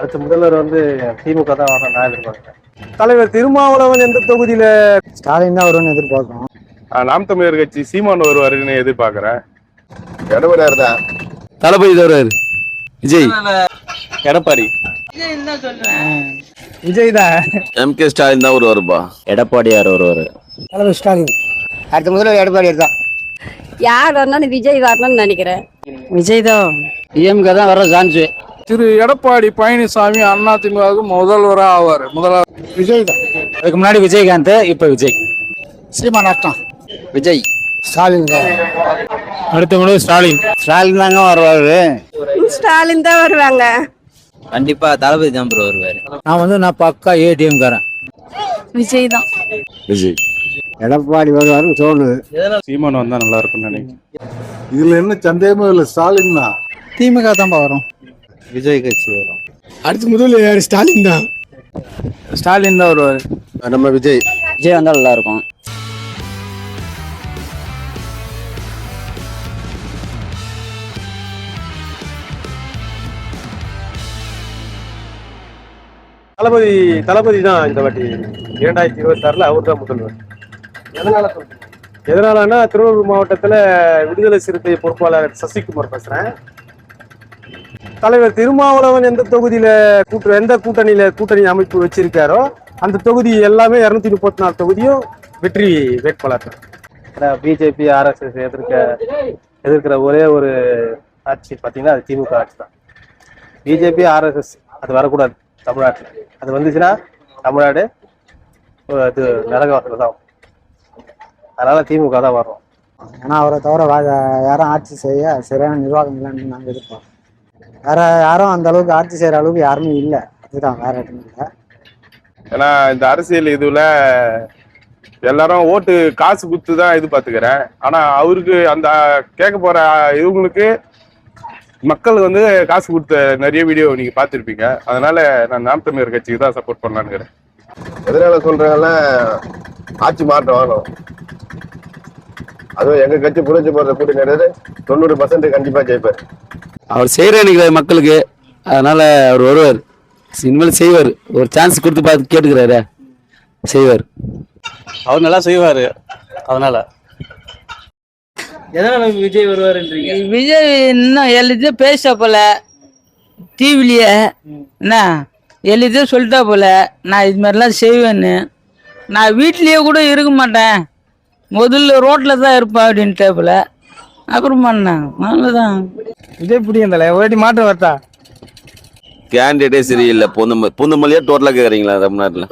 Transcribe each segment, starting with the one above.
அடுத்த முதல்வர் வந்து திமுக தான் வரணும் நான் எதிர்பார்க்கிறேன். தலைவர் திருமாவளவன் எந்த தொகுதியில? ஸ்டாலின் தான் வரும்னு எதிர்பார்க்கிறோம். நாம் தமிழர் கட்சி சீமான் வருவாருன்னு எதிர்பார்க்கிறேன். எடப்பாடியார் தான். தளபதி வருவாரு. விஜய். எடப்பாடி. விஜய் தான். MK ஸ்டாலின் தான் வருவாருப்பா. எடப்பாடியார் வருவாரு. தலைவர் ஸ்டாலின். அடுத்த முதல்வர் எடப்பாடியார் தான். யார் வரணும்னு விஜய் வரணும்னு நினைக்கிறேன். விஜய் தான். டிஎம்கே தான் வர சான்ஸ். திரு எடப்பாடி பழனிசாமி அதிமுக முதல்வராக ஆவார். விஜய் தான். அதுக்கு முன்னாடி விஜயகாந்த், இப்ப விஜய். சீமான் ஆட்டம். விஜய். ஸ்டாலின் தான். அடுத்த முறை ஸ்டாலின். ஸ்டாலின் தாங்க வருவாரு. ஸ்டாலின் தான் வருவாங்க. கண்டிப்பா தளபதி தான் வருவாரு. நான் பக்கா ஏடிஎம் காரன். விஜய் தான். விஜய். எடப்பாடி வருவாருன்னு தோணுது. சீமான் வந்தா நல்லா இருக்கும்னு நினைக்கிறேன். இதுல என்ன சந்தேகமே இல்லை, ஸ்டாலின் தான். திமுக தான் வரும். விஜய் கட்சி வரும். அடுத்த முதல்ல யாரு? ஸ்டாலின் தான். ஸ்டாலின் தான் வருவாரு. நம்ம விஜய். விஜய் வந்தா நல்லா இருக்கும். தளபதி தான் இந்த வாட்டி 2026 அவர் தான் முதல்வர். எதனால சொல்றீங்க? எதனாலன்னா திருவள்ளூர் மாவட்டத்துல விடுதலை சிறுத்தை பொறுப்பாளர் சசிகுமார் பேசுறேன். தலைவர் திருமாவளவன் எந்த தொகுதியில எந்த கூட்டணி அமைப்பு வச்சிருக்காரோ அந்த தொகுதி எல்லாமே 234 தொகுதியும் வெற்றி வேட்பாளர். பிஜேபி RSS எதிர்க்கிற ஒரே ஒரு ஆட்சி பார்த்தீங்கன்னா அது திமுக ஆட்சி தான். பிஜேபி RSS அது வரக்கூடாது தமிழ்நாட்டில். அது வந்துச்சுன்னா தமிழ்நாடு இது நரகவாசல் தான். அதனால திமுக தான் வரும். ஆனா அவரை தவிர யாரும் ஆட்சி செய்ய சரியான நிர்வாகம் இல்லைன்னு நாங்கள் எதிர்பார்க்கோம். வேற யாரும் அந்த அளவுக்கு ஆட்சி செய்யற அளவுக்கு யாருமே இல்லை. அதுதான், வேற எதுவும் இல்லை. ஏன்னா இந்த அரசியல் இதுல எல்லாரும் ஓட்டு காசு குத்து தான் எதிர்பார்த்துக்கிறேன். ஆனா அவருக்கு அந்த கேட்க போற இவங்களுக்கு மக்கள் வந்து காசு கொடுத்த நிறைய வீடியோ நீங்க பார்த்துருப்பீங்க. அதனால நான் நாம் தமிழர் கட்சிக்கு தான் சப்போர்ட் பண்ணலான்னு. எதனால சொல்றாங்கன்னா ஆட்சி மாற்றம் ஆகணும். அதுவும் எங்க கட்சி புரட்சி போடுற கூட்டணி 90% கண்டிப்பா ஜெயிப்பார். அவர் செய்யற நினைக்கிறார் மக்களுக்கு, அதனால அவர் வருவார். இனிமேல் செய்வார். ஒரு சான்ஸ் கொடுத்து பார்த்து கேட்டுக்கிறாரு, செய்வார். அவர் நல்லா செய்வாரு. அதனால எதனால விஜய் வருவாருன்றீங்க? விஜய் இன்னும் எல்லாத்தையும் பேச போல, டிவிலேயே என்ன எல்லாத்தையும் சொல்லிட்டா போல, நான் இது மாதிரிலாம் செய்வேன்னு. நான் வீட்லேயே கூட இருக்க மாட்டேன், முதல்ல ரோட்டில் தான் இருப்பேன் அப்படின்ட்டு போல. அப்புறம் பண்ணேன், அவ்வளோதான். விஜய் பிடிக்கும் தலை. ஒரு வாட்டி மாற்றம் வரட்டா? கேண்டிடேட்டே சரியில்லை. பொந்துமல்லியா டோட்டலா கேட்குறீங்களா? தமிழ்நாட்டில்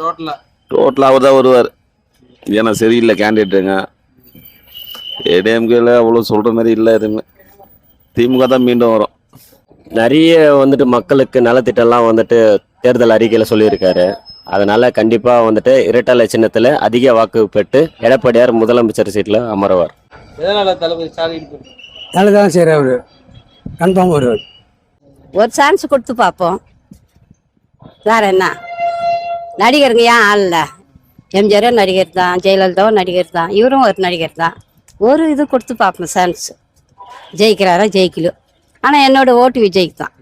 டோட்டலா அவர் தான் வருவார். ஏன்னா சரியில்லை கேண்டிடேட்டுங்க. ஏடிஎம்கேல அவ்வளோ சொல்ற மாதிரி இல்லை எதுவுமே. திமுக தான் மீண்டும் வரும். நிறைய மக்களுக்கு நலத்திட்டம்லாம் தேர்தல் அறிக்கையில சொல்லியிருக்காரு. அதனால கண்டிப்பா இரட்டை சின்னத்துல அதிக வாக்கு பெற்று எடப்பாடியார் முதலமைச்சர் சீட்ல அமருவார். எதனால தளபதி ஸ்டாலின்? நல்லதான் சரி, அவரு கன்ஃபார்ம் வருவார். ஒரு சான்ஸ் கொடுத்து பார்ப்போம். வேற என்ன? நடிகருங்க ஏன் ஆள்ல? எம்ஜிஆரும் நடிகர் தான், ஜெயலலிதாவும் நடிகர் தான், இவரும் ஒரு நடிகர் தான். ஒரு இது கொடுத்து பார்ப்போம் சான்ஸ். ஜெயிக்கிறாரா ஜெயிக்கல. ஆனால் என்னோட ஓட்டு விஜய்க்கு தான்.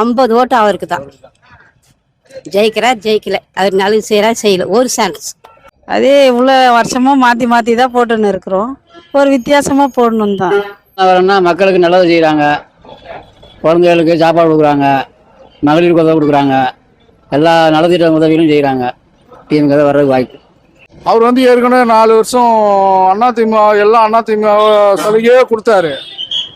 50 ஓட்டு அவருக்கு தான். ஜெயிக்கிறார் ஜெயிக்கல, அவர் நல்லது செய்யறா செய்யல, ஒரு சான்ஸ். அதே இவ்வளோ வருஷமா மாத்தி தான் போட்டுன்னு இருக்கிறோம். ஒரு வித்தியாசமா போடணும் தான். மக்களுக்கு நல்லது செய்யறாங்க, குழந்தைகளுக்கு சாப்பாடு கொடுக்குறாங்க, மகளிருக்கு உதவி கொடுக்குறாங்க, எல்லா நலத்திட்ட உதவிகளும் செய்யறாங்க. டிஎம்கே தான் வர்றதுக்கு வாய்ப்பு. அவர் ஏற்கனவே 4 வருஷம் அதிமுக எல்லாம் அதிமுக சலுகையே கொடுத்தாரு.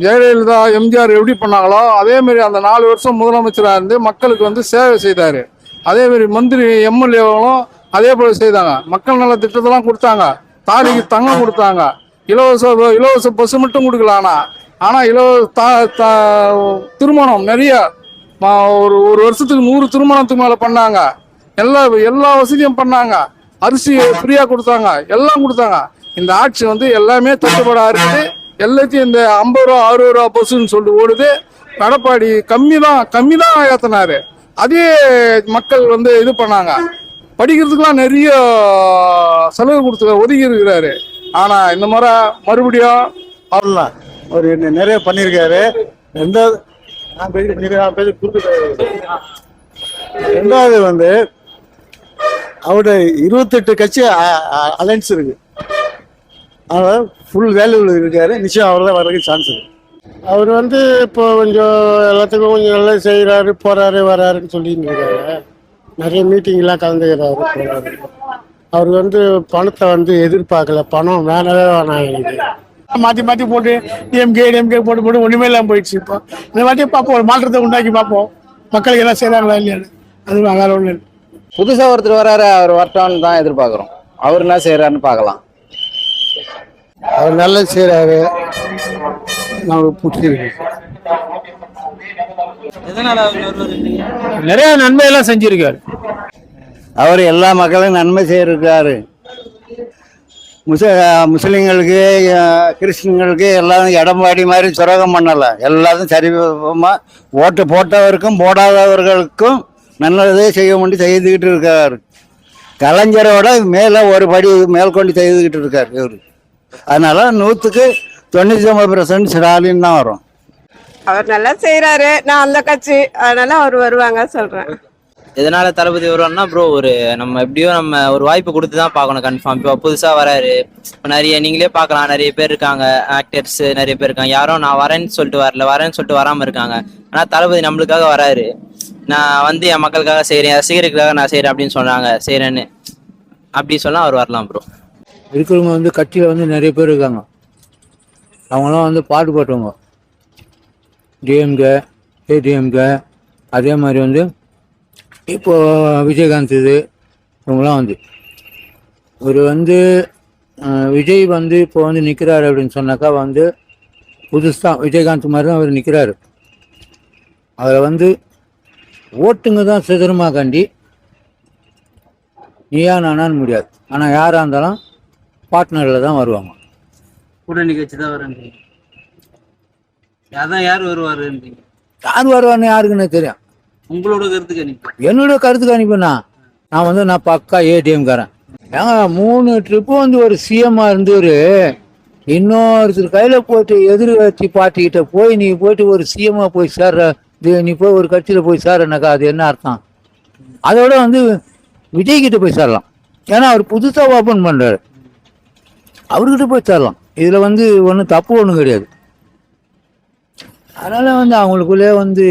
ஜெயலலிதா எம்ஜிஆர் எப்படி பண்ணாங்களோ அதே மாதிரி அந்த 4 வருஷம் முதலமைச்சராக இருந்து மக்களுக்கு சேவை செய்தாரு. அதே மாதிரி மந்திரி எம்எல்ஏவும் அதே போல செய்தாங்க. மக்கள் நல திட்டத்தெல்லாம் கொடுத்தாங்க. தாலிக்கு தங்கம் கொடுத்தாங்க. இலவச பஸ் மட்டும் கொடுக்கல. ஆனா திருமணம் நிறைய ஒரு வருஷத்துக்கு 100 திருமணத்துக்கு மேல பண்ணாங்க. எல்லா வசதியும் பண்ணாங்க. அரிசி ஃப்ரீயா கொடுத்தாங்க, எல்லாம் கொடுத்தாங்க. இந்த ஆட்சி எல்லாமே தட்டுப்பாடா இருக்குது. எல்லாத்தையும் இந்த 50 ரூபா 60 ரூபா பஸ்ன்னு சொல்லிட்டு ஓடுது. எடப்பாடி கம்மி தான் ஏத்தினாரு. அதே மக்கள் இது பண்ணாங்க. படிக்கிறதுக்கெல்லாம் நிறைய செலவு கொடுத்து ஒதுக்கி இருக்கிறாரு. ஆனா இந்த முறை மறுபடியும் அவர் நிறைய பண்ணியிருக்காரு. ரெண்டாவது வந்து அவருடைய 28 கட்சி அலைன்ஸ் இருக்கு. அதனால ஃபுல் வேல்யூவில் இருக்காரு. நிச்சயம் அவர் தான் வர்றதுக்கு சான்ஸ் இருக்கு. அவர் வந்து இப்போ கொஞ்சம் எல்லாத்துக்கும் கொஞ்சம் நல்லா செய்கிறாரு, போறாரு வராருன்னு சொல்லிட்டு இருக்காங்க. நிறைய மீட்டிங்லாம் கலந்துக்கிறாரு, போறாரு. அவர் வந்து பணத்தை வந்து எதிர்பார்க்கல. பணம் வேணவே வேணாம் எனக்கு. மாற்றி மாற்றி போட்டு டிஎம்கே போட்டு போட்டு ஒன்றுமே இல்லாமல் போயிடுச்சு. இப்போ இந்த வாட்டியே பார்ப்போம், ஒரு மாற்றத்தை உண்டாக்கி பார்ப்போம். மக்களுக்கு எல்லாம் செய்கிறாங்களா இல்லையான்னு. அது வேற ஒன்று. புதுசாக ஒருத்தர் வராரு, அவர் வரட்டான்னு தான் எதிர்பார்க்குறோம். அவர் என்ன செய்கிறாருன்னு பார்க்கலாம். அவர் நல்லா செய்கிறாரு, நமக்கு பிடிச்சிருக்கு. நிறைய நன்மையெல்லாம் செஞ்சிருக்காரு. அவர் எல்லா மக்களுக்கும் நன்மை செய்யிருக்காரு. முஸ்லீம்களுக்கு கிறிஸ்டின்களுக்கு எல்லாம் இடம்பாடி மாதிரி சுரகம் பண்ணலை. எல்லாத்தையும் சரிமா ஓட்டு போட்டவருக்கும் போடாதவர்களுக்கும் நல்லதே செய்ய வேண்டி செய்துக்கிட்டு இருக்கார். கலைஞரோட மேலே ஒரு படி மேற்கொண்டு செய்துக்கிட்டு இருக்கார் இவர். அதனால 100க்கு 99% ஸ்டாலின் தான் வரும். அவர் நல்லா செய்யறாரு. நான் அந்த கட்சி, அதனால அவர் வருவாங்க சொல்றேன். எதனால தளபதி வருவாருன்னா ப்ரோ, நம்ம எப்படியோ நம்ம ஒரு வாய்ப்பு கொடுத்து தான் பார்க்கணும். கன்ஃபார்ம் இப்போ புதுசாக வராரு. இப்போ நிறைய நீங்களே பார்க்கலாம், நிறைய பேர் இருக்காங்க, ஆக்டர்ஸ் நிறைய பேர் இருக்காங்க. யாரும் நான் வரேன்னு சொல்லிட்டு வராமல் இருக்காங்க. ஆனால் தளபதி நம்மளுக்காக வராரு. நான் வந்து என் மக்களுக்காக செய்கிறேன், ரசிகருக்காக நான் செய்கிறேன் அப்படின்னு சொன்னாங்க. செய்கிறேன்னு அப்படி சொன்னால் அவர் வரலாம் ப்ரோ. இருக்கிறவங்க வந்து கட்சியில் வந்து நிறைய பேர் இருக்காங்க. அவங்களாம் வந்து பாடுபட்டவங்க. டிஎம்கே, ஏடிஎம்கே, அதே மாதிரி வந்து இப்போ விஜயகாந்த் இவங்களாம் வந்து வந்து விஜய் வந்து இப்போ வந்து நிற்கிறாரு அப்படின்னு சொன்னாக்கா வந்து புதுசாக விஜயகாந்த் மாதிரி தான் அவர் நிற்கிறாரு. அதில் வந்து ஓட்டுங்க தான் சிதறமாக கண்டி நீயா நானான்னு முடியாது. ஆனால் யாராக இருந்தாலும் பார்ட்னரில் தான் வருவாங்க. கூட்டணி கட்சி தான் வரேன். அதான் யார் வருவாருன்றீங்க? யார் வருவான்னு யாருக்குன்னு தெரியும். உங்களோட கருத்து கணிப்பு? என்னோட கருத்து கணிப்புண்ணா, நான் பக்கா ஏடிஎம்காரன். ஏங்க 3 ட்ரிப்பு வந்து ஒரு சிஎம்மா இருந்தவர் இன்னொருத்தர் கையில் போட்டு எதிர்கட்சி பார்ட்டிக்கிட்ட போய் நீ போயிட்டு ஒரு சிஎம்மா போய் சேர்ற, நீ போய் ஒரு கட்சியில் போய் சேர்றனாக்கா அது என்ன அர்த்தம்? அதோட வந்து விஜய்கிட்ட போய் சேரலாம். ஏன்னா அவர் புதுசாக ஓப்பன் பண்ணுறாரு, அவர்கிட்ட போய் சேரலாம். இதில் வந்து ஒன்றும் தப்பு ஒன்றும் கிடையாது. அதனால் வந்து அவங்களுக்குள்ளே வந்து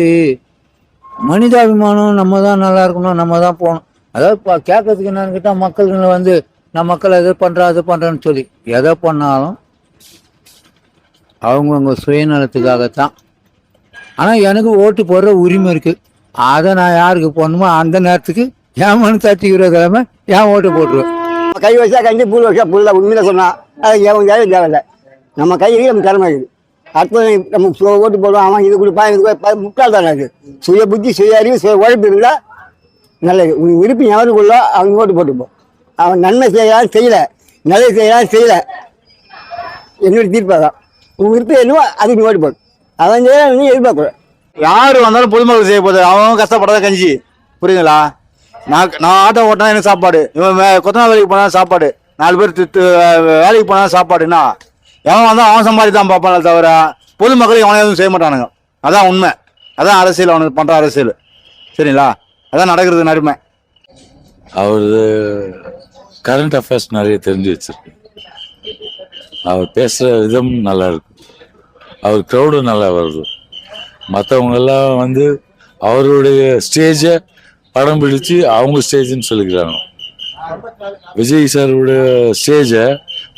மனிதாபிமானம், நம்ம தான் நல்லா இருக்கணும், நம்ம தான் போகணும். அதாவது கேட்கறதுக்கு என்னன்னு கேட்டால் மக்களுங்களை வந்து நான் மக்கள் எதை பண்ணுறேன் அதை பண்ணுறேன்னு சொல்லி எதை பண்ணாலும் அவங்கவுங்க சுயநலத்துக்காகத்தான். ஆனால் எனக்கு ஓட்டு போடுற உரிமை இருக்குது. அதை நான் யாருக்கு போடணுமோ அந்த நேரத்துக்கு என் மனு தட்டிக்கிறதாம என் ஓட்டு போட்டுருவேன். கை வச்சா கஞ்சி, புல் வச்சா புல்ல. உண்மையில சொன்னால் அது தேவையில்லை. நம்ம கையிலேயே நம்ம திறமை இருக்குது. அடுத்தது நம்ம ஓட்டு போடுவோம், அவன் இது கொடுப்பான், இது முக்கால் தானே. அது சுய புத்தி, சுய அறிவு, சுய உழைப்பு இருந்தால் நல்லது. உன் விருப்பம் எவருக்குள்ளோ அவங்க ஓட்டு போட்டுப்போம். அவன் நன்மை செய்யலாம் செய்யலை, நல்லது செய்யலாம் செய்யலை, என்னோட தீர்ப்பாக தான். உன் விருப்பம் என்னவோ அதுக்கு நீ ஓட்டு போடும். அவன் செய்ய நீ எதிர்பார்க்க. யார் வந்தாலும் பொதுமக்கள் செய்ய போகுது. அவன் கஷ்டப்படாத கஞ்சி, புரியுதுங்களா? நான் ஆட்டோ ஓட்டினா எனக்கு சாப்பாடு, இவன் கொத்தனார் வேலைக்கு போனா சாப்பாடு, 4 பேர் வேலைக்கு போனா சாப்பாடுன்னா எவன் வந்தால் அவன் சம்பாதி தான் பார்ப்பானே தவிர பொதுமக்களுக்கு எவனை எதுவும் செய்ய மாட்டானுங்க. அதான் உண்மை. அதான் அரசியல், அவனுக்கு பண்ணுற அரசியல். சரிங்களா? அதான் நடக்கிறது நடுமை. அவர் கரண்ட் அஃபேர்ஸ் நிறைய தெரிஞ்சு வச்சிருக்கு. அவர் பேசுகிற விதம் நல்லா இருக்கு. அவர் க்ரௌடும் நல்லா வருது. மற்றவங்கெல்லாம் வந்து அவருடைய ஸ்டேஜை படம் பிடிச்சு அவங்க ஸ்டேஜ்னு சொல்லிக்கிறாங்க. விஜய் சாருடைய ஸ்டேஜை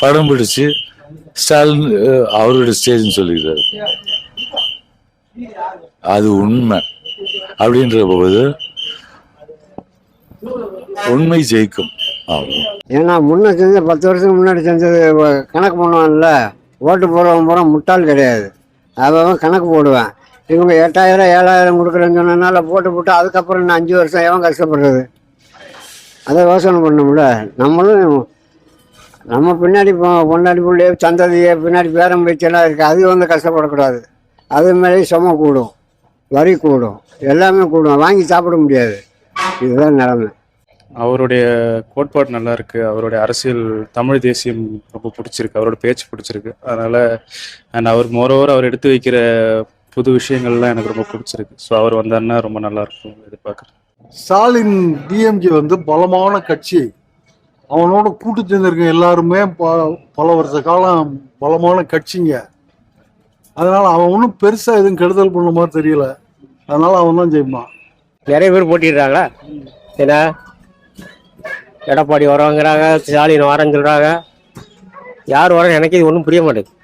படம் பிடிச்சு ஸ்டாலின் அவருடைய ஸ்டேஜ்னு சொல்லிக்கிறாரு. அது உண்மை. அப்படின்ற போது உண்மை ஜெயிக்கும். ஏன்னா முன்ன செஞ்ச 10 வருஷத்துக்கு முன்னாடி செஞ்சது கணக்கு பண்ணுவான்ல. ஓட்டு போடுறவன் பூரா முட்டாள் கிடையாது. அவன் கணக்கு போடுவேன். இவங்க 8000 7000 கொடுக்குறேன்னு சொன்னதுனால போட்டு அதுக்கப்புறம் இன்னும் 5 வருஷம் எவன் கஷ்டப்படுறது? அதை யோசனை பண்ணோம்ல. நம்மளும் நம்ம பின்னாடி பொண்டாடி பிள்ளைய சந்ததியை பின்னாடி பேரம் பேச்செல்லாம் இருக்குது. அது வந்து கஷ்டப்படக்கூடாது. அது மாதிரி சும கூடும், வரி கூடும், எல்லாமே கூடும். வாங்கி சாப்பிட முடியாது. இதுதான் நிலைமை. அவருடைய கோட்பாடு நல்லா இருக்கு. அவருடைய அரசியல் தமிழ் தேசியம் ரொம்ப பிடிச்சிருக்கு. அவரோட பேச்சு பிடிச்சிருக்கு. அதனால அவர் மோரோவர் அவர் எடுத்து வைக்கிற புது விஷயங்கள்லாம் எனக்கு ரொம்ப பிடிச்சிருக்கு. ஸோ அவர் வந்தாருன்னா ரொம்ப நல்லா இருக்கும் எதிர்பார்க்குறேன். ஸ்டாலின் டிஎம்கே வந்து பலமான கட்சி. அவனோட கூட்டு சேர்ந்திருக்க எல்லாருமே பல வருஷ காலம் பலமான கட்சிங்க. அதனால அவன் ஒன்றும் பெருசா எதுவும் கெடுதல் பண்ண மாதிரி தெரியல. அதனால அவன் தான் ஜெயிப்பான். நிறைய பேர் போட்டிடுறாங்க. ஏன்னா எடப்பாடி வரவங்கிறாங்க, ஸ்டாலின் வரேன்னு சொல்றாங்க. யார் வரேன்னு எனக்கு இது ஒன்றும் புரிய மாட்டேங்குது.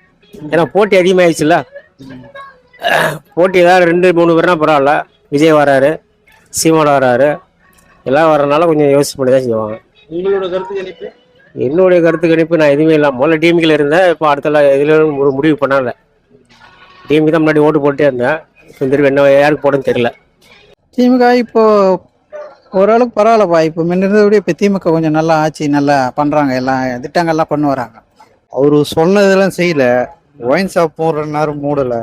ஏன்னா போட்டி அதிகமாகிடுச்சுல்ல. போட்டி ஏதாவது 2-3 பேர்னா பரவாயில்ல. விஜய் வராரு, சீமான் வராரு, எல்லாம் வரனால கொஞ்சம் யோசிச்சு பண்ணி தான் செய்வாங்க. உங்களோட கருத்து கணிப்பு? என்னுடைய கருத்து கணிப்பு நான் எதுவுமே இல்லை. முதல்ல டிஎம்கேல இருந்தேன். இப்போ அடுத்த இதில் ஒரு முடிவு பண்ணல. டிஎம்கே தான் முன்னாடி ஓட்டு போட்டே இருந்தேன். இப்போ திரும்பி என்ன யாருக்கு போடன்னு தெரியல. திமுக இப்போ ஓரளவுக்கு பரவாயில்லப்பா. இப்போ முன்னிருந்ததை விட இப்போ திமுக கொஞ்சம் நல்லா ஆட்சி நல்லா பண்ணுறாங்க. எல்லாம் திட்டங்கள்லாம் கொண்டு வராங்க. அவரு சொன்னதெல்லாம் செய்யல. ஒயின் ஷாப் போடுற நேரம் மூடலை.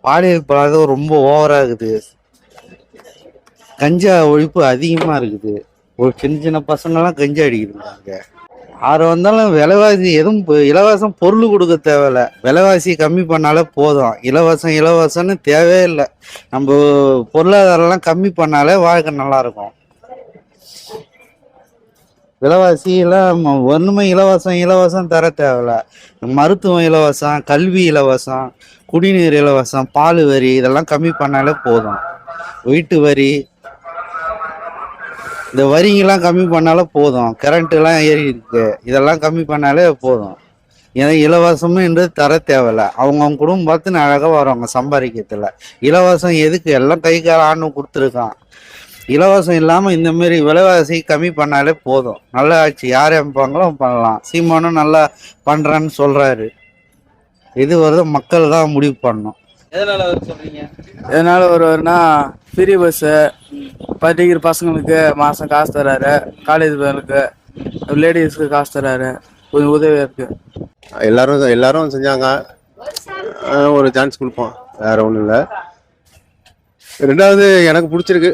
பாலியல் பலாதம் ரொம்ப ஓவராகுது. கஞ்சா ஒழிப்பு அதிகமாக இருக்குது. ஒரு சின்ன சின்ன பசங்கள்லாம் கஞ்சா அடிக்கிறாங்க. யார் வந்தாலும் விலைவாசி எதுவும் இலவசம் பொருள் கொடுக்க தேவையில்ல. விலைவாசி கம்மி பண்ணாலே போதும். இலவசம்னு தேவையே இல்லை. நம்ம பொருளாதாரம்லாம் கம்மி பண்ணாலே வாழ்க்கை நல்லா இருக்கும். விலைவாசியெல்லாம் ஒன்றுமே இலவசம் தர தேவையில்ல. மருத்துவம் இலவசம், கல்வி இலவசம், குடிநீர் இலவசம், பால் வரி இதெல்லாம் கம்மி பண்ணாலே போதும். வீட்டு வரி இந்த வரிங்கெல்லாம் கம்மி பண்ணாலே போதும். கரண்ட்டுலாம் ஏறி இருக்கு, இதெல்லாம் கம்மி பண்ணாலே போதும். ஏன்னா இலவசம்ன்றது தர தேவையில்ல. அவங்க குடும்பம் பார்த்து அழகாக வருவாங்க சம்பாதிக்கிறதுல. இலவசம் எதுக்கு? எல்லாம் கை கால ஆண்டு கொடுத்துருக்கான். இலவசம் இல்லாமல் இந்த மாதிரி விலைவாசி கம்மி பண்ணாலே போதும். நல்ல ஆட்சி யார் அமைப்பாங்களோ பண்ணலாம். சீமானும் நல்லா பண்ணுறான்னு சொல்கிறாரு. இது வருது மக்கள் தான் முடிவு பண்ணணும். எதனால அவர் சொல்றீங்க? எதனால வருவாருன்னா ஃப்ரீ பஸ்ஸு, படிக்கிற பசங்களுக்கு மாதம் காசு தராரு, காலேஜ் பசங்களுக்கு, லேடிஸுக்கு காசு தராரு, கொஞ்சம் உதவியாக இருக்குது. எல்லாரும் செஞ்சாங்க. ஒரு சான்ஸ் கொடுப்போம், வேற ஒன்றும் இல்லை. 2வது எனக்கு பிடிச்சிருக்கு,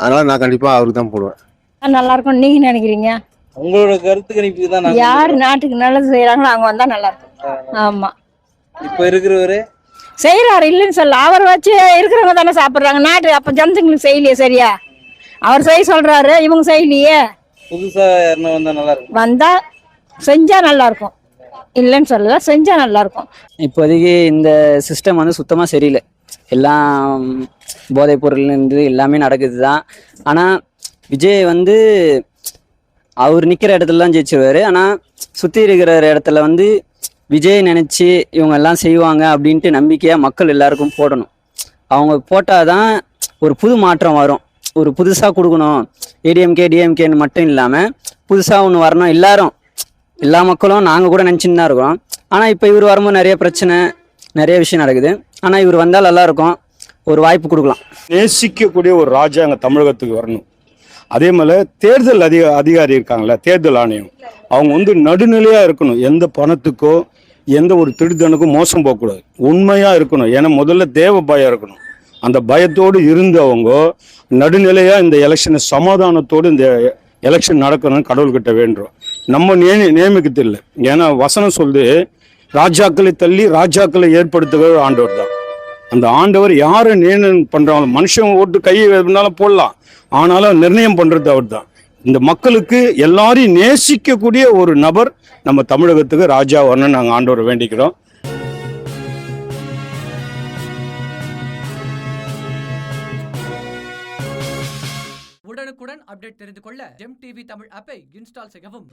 அதனால நான் கண்டிப்பாக அவருக்கு தான் போடுவேன். நல்லா இருக்கும். நீங்க நினைக்கிறீங்க? உங்களோட கருத்து கணிப்புக்கு தான் யார் நாட்டுக்கு நல்லது செய்யறாங்களோ அவங்க வந்தா நல்லா இருக்கும். ஆமா, இப்போ இருக்கிறவரு செய்யறாரு இல்லைன்னு சொல்ல. அவர் வச்சு இருக்கிறவங்க தானே சாப்பிடுறாங்க. நாட்டு அப்ப ஜனத்துங்களுக்கு செய்யலையே சரியா. அவர் செய்ய சொல்றாரு, இவங்க செய்யலையே. புதுசா யாருன்னா வந்தா நல்லா இருக்கும். வந்தா செஞ்சா நல்லா இருக்கும், இல்லைன்னு சொல்லல, செஞ்சா நல்லா இருக்கும். இப்போதைக்கு இந்த சிஸ்டம் வந்து சுத்தமாக சரியில்லை. எல்லாம் போதைப் பொருள்லேருந்து எல்லாமே நடக்குது தான். ஆனால் விஜய் வந்து அவர் நிற்கிற இடத்துலலாம் ஜெயிச்சிருவார். ஆனால் சுற்றி இருக்கிற இடத்துல வந்து விஜய் நினச்சி இவங்க எல்லாம் செய்வாங்க அப்படின்ட்டு நம்பிக்கையாக மக்கள் எல்லாருக்கும் போடணும். அவங்க போட்டால் தான் ஒரு புது மாற்றம் வரும். ஒரு புதுசாக கொடுக்கணும். டிஎம்கேன்னு மட்டும் இல்லாமல் புதுசாக ஒன்று வரணும். எல்லா மக்களும் நாங்கள் கூட நினச்சின்னு தான் இருக்கோம். ஆனால் இப்போ இவர் வரும்போது நிறைய பிரச்சனை, நிறைய விஷயம் நடக்குது. ஆனால் இவர் வந்தால் நல்லாயிருக்கும். ஒரு வாய்ப்பு கொடுக்கலாம். நேசிக்கக்கூடிய ஒரு ராஜாங்க தமிழகத்துக்கு வரணும். அதே மாதிரி தேர்தல் அதிகாரி இருக்காங்களே, தேர்தல் ஆணையம், அவங்க வந்து நடுநிலையாக இருக்கணும். எந்த பணத்துக்கோ எந்த ஒரு திருடனுக்கும் மோசம் போகக்கூடாது. உண்மையாக இருக்கணும். ஏன்னா முதல்ல தேவ பயம் இருக்கணும். அந்த பயத்தோடு இருந்தவங்க நடுநிலையாக இந்த எலெக்ஷனை சமாதானத்தோடு இந்த எலெக்ஷன் நடக்கணும்னு கடவுள்கிட்ட வேண்டுறோம். நம்ம நியமிக்கிறது இல்லை. ஏன்னா வசனம் சொல்லுது, ராஜாக்களை தள்ளி ராஜாக்களை ஏற்படுத்துகிற ஆண்டவர் தான். அந்த ஆண்டவர் யாரை நிர்ணயம் பண்றாங்களோ, மனுஷன் ஓட்டு கையை வேணும்னாலும் போடலாம், ஆனாலும் நிர்ணயம் பண்றது அவர் தான். இந்த மக்களுக்கு எல்லாரையும் நேசிக்கக்கூடிய ஒரு நபர் நம்ம தமிழகத்துக்கு ராஜா வரணும்னு நாங்கள் ஆண்டவரை வேண்டிக்கிறோம். உடனுக்குடன் அப்டேட் தெரிந்து கொள்ள ஜெம் டிவி தமிழ் ஆப்பை இன்ஸ்டால் செய்யவும்.